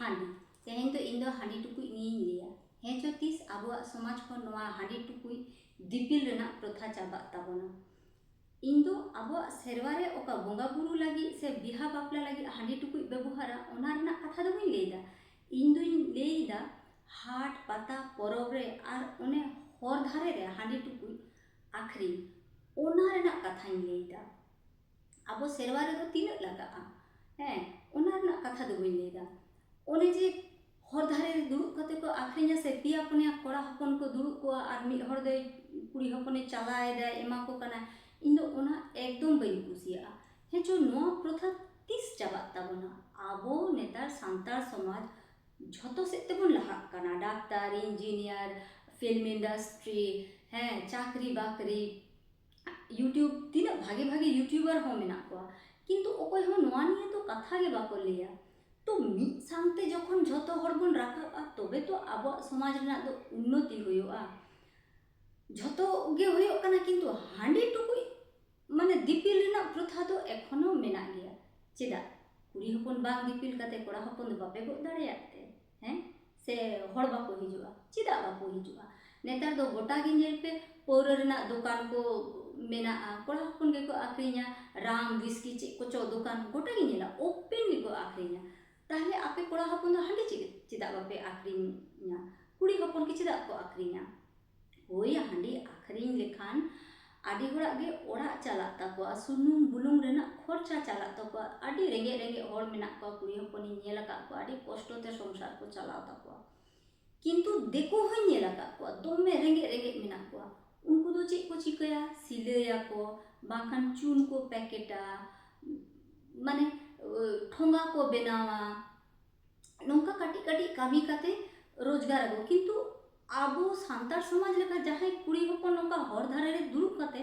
हांडी तेहें तो इन हांडी टुकुई नहीं लिया हें जो तीस आबुआ समाज को नवा हांडी टुकुई दिपिल रेना प्रथा चाबा ताबोना इन दो आबुआ सेरवारे ओका बोंगा बुरु लगी से बिहा बापला लगी हांडी टुकुई व्यवहारा ओना रेना कथा दो लेदा इन दो लेदा हाट पाता परब रे आर ओने हर धारे रे हांडी टुकुई आखरी ओना रेना कथा लेदा आबो सेरवारे दो तीन लगा हैं ओना रेना कथा दो लेदा ओने जे हर धारे दुड़ुब कते को आखरिया से पिया पुनिया कोड़ा हपन को दुड़ुब को आर मिद हर दे कुड़ी हपने चलाएदा एमा को कना इन दो ओना एकदम बई कुसिया हे जो नो प्रथा तीस चाबा ताबोना आबो नेतार सांतार समाज झतो से तेबन लहा कना डाक्टर इंजीनियर फिल्म इंडस्ट्री हैं चाकरी बाकरी यूट्यूब तीना भागे भागे यूट्यूबर हो मेना को किंतु ओकोय हो नोआ निये तो कथा गे बाको लिया तो मिद सांते जखन झतो हर बन राकाबा तबे तो आबो समाज रेना दो उन्नति होयोआ झतो गे होयो कना किंतु हांडी टुकुई माने दिपिल रेना प्रथा तो एखोनो मेना गया चेदा कुड़ी हपन बांग दिपिल काते कोड़ा हपन दो बापे गो दाड़ेयाते हैं से हर बाको हिजुआ चेदा बाको हिजुआ नेतार दो गोटा गे नेल पे पौरा रेना दुकान को मेना कोड़ा हपन गे को आखरिया राम विस्की चे कोचो दुकान गोटा गे नेला ओपन गे को आखरिया ताहले आपे कोड़ा हपन दो हांडी चेदा बापे आखरिया कुड़ी हपन के चेदा को आखरिया होय हांडी आखरिन लेखान आडी होड़ा गे ओड़ा चला ताको सुनुम बुलुंग रेना खर्चा चला ताको आडी रेंगे रेंगे हर मेना को कुड़ी हपन नेला का को आडी कष्ट ते संसार को चला ताको किंतु देखो हो नेला का को दोमे रेंगे रेंगे मेना को उनको दो चेक को चिकया सिलया को बाखान चून को पैकेटा माने ठोंगा को बेनावा नौका काटी काटी कामी काते रोजगार को किंतु आबो सांतार समाज लेका जहां कुड़ी हपन नौका हर धारे रे दुड़ुब काते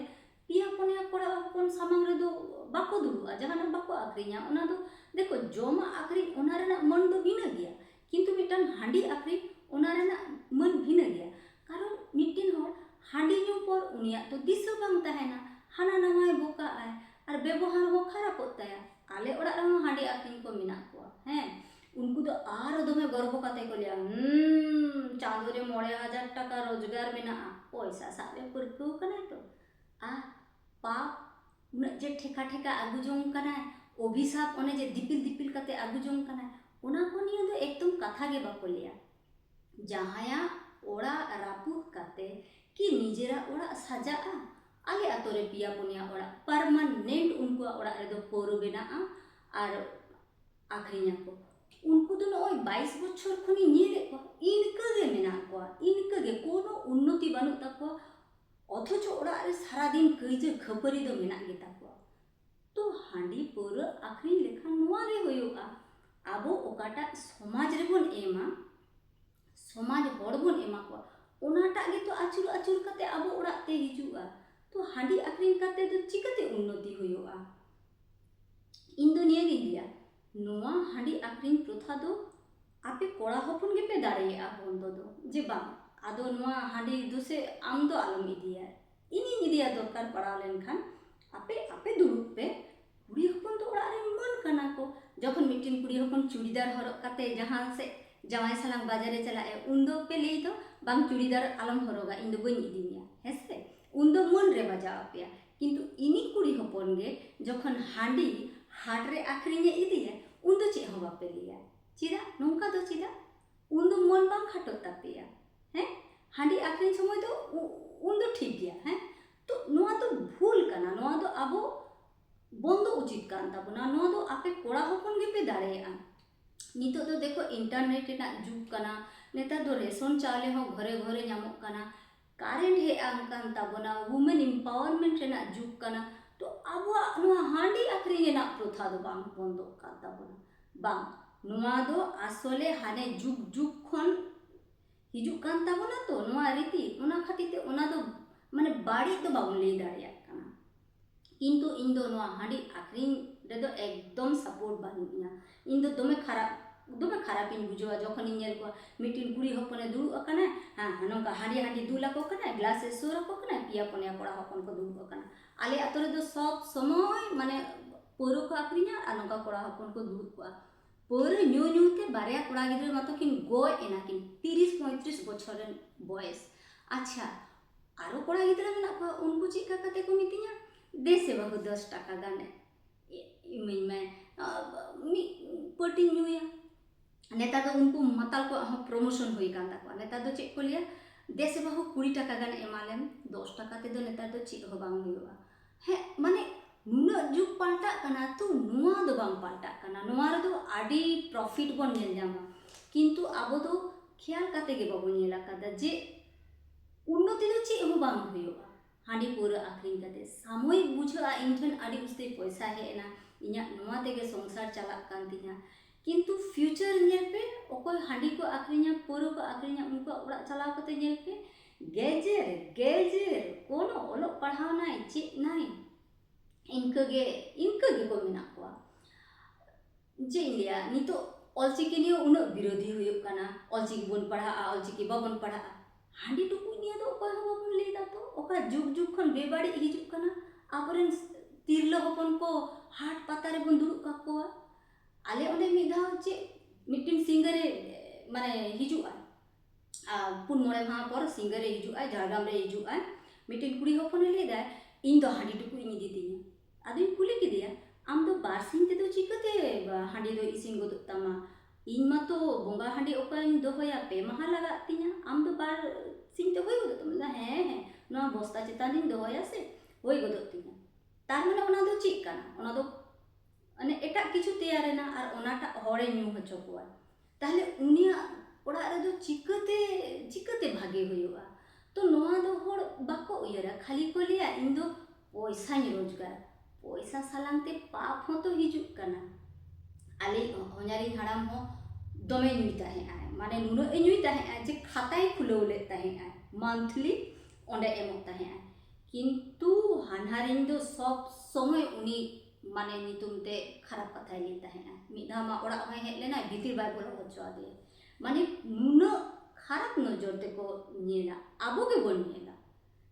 पिया पुनिया कोड़ा हपन सामांग रे दो बाको दुड़ुबा जहां बाको आखरिया ओना दो देखो जोमा आखरी ओना रेना मन दो बिना गया किंतु मिटन हांडी आखरी ओना रेना मन बिना गया कारण मिटिन हर हांडी न्यू पर उनिया तो दिसो बांग ताहेना हाना नवाय बोका आय और व्यवहार हो खराब होता है आले ओड़ा रे हांडी आखरी को मिना को हैं उनको तो आर दमे गर्व काते को लिया चांदो रे 9000 टाका रोजगार मेना पैसा साबे परको कना तो आ पाप उन जे ठेका ठेका आगु जोंग कना अभिशाप ओने जे दिपिल दिपिल काते आगु जोंग कना ओना को निया दो एकदम कथा गे बाको लिया जहाया ओड़ा रापुत काते कि निजेरा ओड़ा सजा आले आतोरे पिया पुनिया ओड़ा परमानेंट उनको ओड़ा रे दो पोरो बेना और आखरिया को उनको तो नय 22 बछर खनि नेले को इनका गे मेना को इनका गे कोनो उन्नति बानु ताको अथच ओड़ा रे सारा दिन कइजे खपरी दो मेना गे ताको तो हांडी पर आखरी लेखा नोआ रे होयोआ आबो ओकाटा समाज रे बन एमा समाज हड़ बन एमा को ओनाटा गे तो आचुर आचुर काते आबो ओड़ा ते हिजुआ तो हांडी आखरी काते तो चिकाते उन्नति होयोआ इन दो निये गे लिया नोआ हांडी आखरिन प्रथा दो आपे कोड़ा हपन गे पे दाड़ेया बंदो दो जे बा आदो नोआ हांडी दुसे आम दो आलम इदिया इनी इदिया दरकार पड़ा लेन खान आपे आपे दुड़ुब पे कुड़ी हपन तो ओड़ा रे मन कना को जखन मिटिन कुड़ी हपन चूड़ीदार हरक काते जहां से जवाई सालांग बाजार रे चलाए उन दो पे ले तो बांग चूड़ीदार आलम हरोगा इन दो बन इदिया हेसे उन दो मन रे बजा आपया किंतु इनी कुड़ी हपन गे जखन हांडी हाट रे आखरिने इदिया उन दो चे हो बापे लिया चिदा नौका दो चिदा उन दो मन बांग खाटो तापेया हैं हांडी आखरिन समय तो उन दो ठीक गया हैं तो नोआ तो भूल कना नोआ तो आबो बंदो उचित कान ताबोना नोआ तो आपे कोड़ा हपन गे पे दाड़ेया नितो तो देखो इंटरनेट रेना जुग कना नेता दो रेशन चाले हो घरे घरे नामो कना कारेंट हे आंकान ताबोना वुमेन एम्पावरमेंट रेना जुग कना तो आबुआ नोआ हांडी आखरी रेना प्रथा दो बांग बंदो काता बोना बांग नोआ दो आसले हाने जुग जुग खन हिजु कान ताबोना तो नोआ रीति ओना खातिते ओना दो माने बाड़ी तो बाबुन ले दाड़िया कना किंतु इन दो नोआ हांडी आखरी रे दो एकदम सपोर्ट बानुया इन दो दोमे खराब इन बुझवा जखन इन को मिटिन कुड़ी हपने दुड़ुब अकना हां नोका हांडी हांडी दुला को कना ग्लास सोरा को कना पिया पनिया कोड़ा हपन को दुड़ुब अकना आले आतरे दो सब समय माने पोरो को आखरिया आ नोका कोड़ा हपन को दुड़ुब को ᱯᱟᱹᱣᱨᱟᱹ ᱧᱩ ᱧᱩᱛᱮ ᱵᱟᱨᱭᱟ ᱠᱚᱲᱟ ᱜᱤᱫᱽᱨᱟᱹ ᱢᱟᱛᱚ ᱠᱤᱱ ᱜᱚᱡ ᱮᱱᱟ ᱠᱤᱱ 30-35 ᱵᱚᱪᱷᱚᱨ ᱨᱮᱱ ᱵᱚᱭᱮᱥ। ᱟᱪᱪᱷᱟ ᱟᱨᱚ ᱠᱚᱲᱟ ᱜᱤᱫᱽᱨᱟᱹ ᱢᱮᱱᱟᱜ ᱠᱚᱣᱟ, ᱩᱱᱠᱩ ᱪᱮᱫ ᱠᱟᱛᱮ ᱠᱚ ᱢᱤᱛᱟᱹᱧᱟ ᱫᱮᱥᱮ ᱵᱟᱹᱦᱩ 10 টাকা ᱜᱟᱱ ᱤᱢᱟᱹᱧ ᱢᱮ, ᱢᱤᱫ ᱯᱟᱹᱴᱤᱧ ᱧᱩᱭᱟ। नेता दो उनको माताल को प्रमोशन हुई कान ताको नेता दो चेक को लिया देश बाहु 20 টাকা गान एमालेम 10 টাকা ते दो नेता दो चेक हो बांग हुआ है माने नुना जुग पाल्टा कना तो नुआ दो बांग पाल्टा कना नुआ रे दो आडी प्रॉफिट बन नेल जामा किंतु आबो दो ख्याल काते गे बाबो नेला कादा जे उन्नति दो चेक हो बांग हुआ हांडी पूरा आखरिन काते सामयिक बुझा इनठन आडी उस्ते पैसा हेना इन्या नुआ तेगे संसार चला कान तिना किंतु फ्यूचर नेल पे ओको हांडी को आखरिया पूरा को आखरिया उनको ओड़ा चलाव कते नेल पे गेजेर गेजेर कोनो ओलो पढ़ाव नाय चे नाय इनके को मेना को जे लिया नितो ऑलचिकी नियो उन विरोधी हुयो कना ऑलचिकी बन पढ़ा ऑलचिकी बाबन पढ़ा हांडी टुकु निया दो ओको बाबन लेदा तो ओका जुग जुग खन बेबाड़ी हिजुक कना आबरेन तिरलो हपन को हाट पातारे बन दुरुक काकोआ आले ओने मिधा चे मिटिन सिंगरे माने हिजुआ पुन मोड़े माह पर सिंगरे हिजुआ झाड़गाम रे हिजुआ मिटिन कुड़ी हपन लेदा इन दो हांडी टुकु इनी दीदिया आदि कुली किदिया आम दो बार सिंग ते दो चिकते हांडी दो इसिन गो तमा इन मा तो बोंगा हांडी ओकाइन दोहया पे महा लगा तिया आम दो बार सिंग ते होय गो तम हे ना बस्ता चितान दिन दोहया से होय गो तिया तार माने ओना दो चिक काना ओना दो अने एटा किछु तैयारेना और ओनाटा हरे न्यू हचो कोआ ताहले उनिया ओड़ा रे दो चिकते भागे हुआ तो नोआ दो होड़ बाको उयरा खाली को लिया इन दो पैसा रोजगार पैसा सालांगते पाप हो तो हिजुक कना आले होनारी हड़ाम हो दमे नुईता है माने नुनो नुईता है जे खाताय खुलौ लेता है मंथली ओंडे एमोता है किंतु हानहारिन दो सब समय उनी माने नितुम ते खराब कथा लेता है मिधा मा ओड़ा होय हेज लेना भीतिर बाय बोलो हचो आदे माने नुनो खराब नजर ते को नेला आबो के बन नेला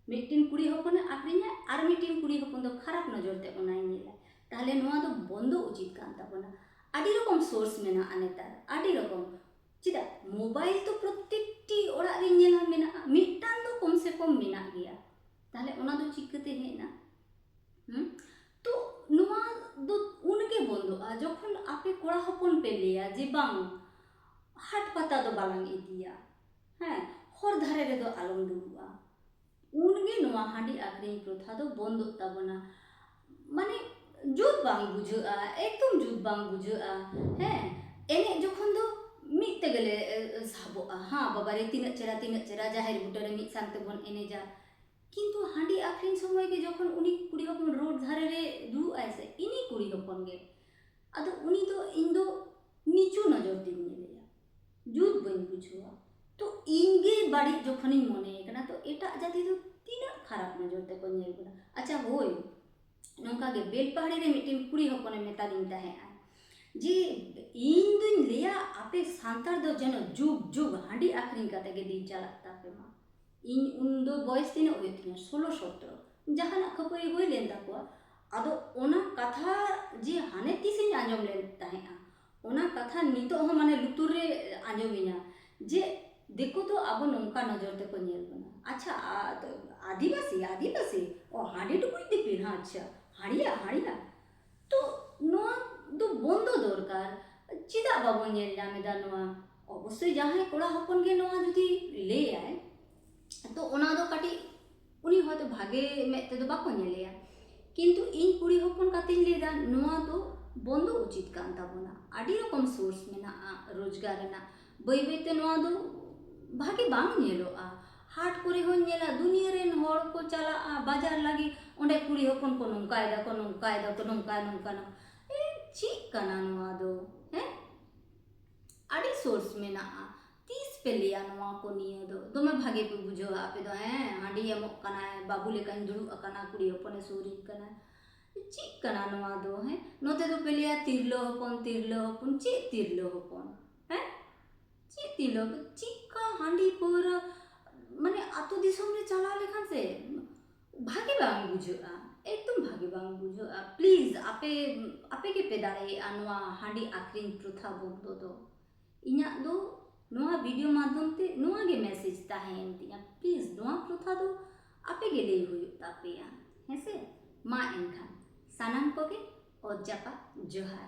मिटिन कुड़ी हपन आक्रिया आर मिटिन कुड़ी हपन दो खराब नजर ते ओनाय नेला ताहले नोआ दो बंदो उचित कान ताबोना आडी रकम सोर्स मेना अनेतार आडी रकम चिदा मोबाइल तो प्रत्येकटी ओड़ा रे नेला मेना मिटान दो कम से कम मेना गया ताहले ओना दो चिकते हेना तो नोआ दो उनके बंदो आ जखन आपे कोड़ा हपन पे लिया जे बांग हाट पाता दो बालांग इदिया हैं हर धारे रे दो आलम दुआ उनगे नोआ हांडी आखरिन प्रथा दो बंद ताबना माने जुत बांग बुझा एकदम जुत बांग बुझा हैं एने जखन दो मिते गेले साबो हां बाबा रे तीन चेरा जाहिर बुटरे मित सांते बन एने जा किंतु हांडी आखरिन समय के जखन उनी कुड़ी हपन रोड धारे रे दु आइसे इनी कुड़ी हपन गे आदो उनी तो इन दो नीचू नजर दिन नेलेया जुत बन बुझुआ तो इनगे बाड़ी जखन इन मने कना तो एटा जाति दो तीना खराब नजर ते को नेल बना अच्छा होय नोंका गे बेलपहाड़ी रे मिटिन कुड़ी हपन मेता दिन ताहे जे इन दिन लिया आपे सांतार दो जन जुग जुग हांडी आखरिन काते गे दिन चला तापे मा इन उन दो बॉयस तीन होयतिया 16-17 जहाना खपई होय लेन ताको आदो ओना कथा जे हाने तिसे आंजम लेन ताहे ओना कथा नितो हो माने लुतुर रे आंजमिना जे देखो तो अब नौका नजर ते को नेल बना अच्छा आदिवासी ओ हांडी टुकुई दिपिन हां अच्छा हाड़िया तो नोआ दो बंदो दरकार चिदा बाबो नेल जामेदा नोआ अवश्य जहां कोड़ा हपन गे नोआ जुदी ले आए तो ओना दो काटी उनी होतो भागे मेते दो बाको नेलेया किंतु इन कुड़ी हपन काते लेदा नोआ दो बंदो उचित कान ताबोना आडी रकम सोर्स मेना रोजगार ना बई बईते नोआ दो भागे बांग नेलोआ हाट करे हो नेला दुनिया रेन होड़ को चला बाजार लगी ओंडे कुड़ी हपन को नंकाय दा को नंका ना ए ची काना नोआ दो हैं आडी सोर्स मेना 30 पे लिया नोआ को निया दो दोमे भागे पे बुझो आपे दो हैं हांडी एमो कना बाबू लेकान दुरु अकना कुड़ी हपन सोरी कना ची कना नोआ दो हैं नोते दो पे लिया तिरलो हपन ची तिरलो हपन हैं ची तिरलो चिका हांडी पूरा माने आतो दिसम रे चला लेखान से भागे बांग बुझा एकदम भागे बांग बुझा प्लीज आपे आपे के पे दाड़ेया नोआ हांडी आक्रिन प्रथा बंदो दो इना दो नोआ वीडियो माध्यम ते नोआ गे मैसेज ताहेन तिया प्लीज नोआ प्रथा दो आपे गे लई हुई तापेया हेसे मा एनखान सानाम को के और जापा जोहार।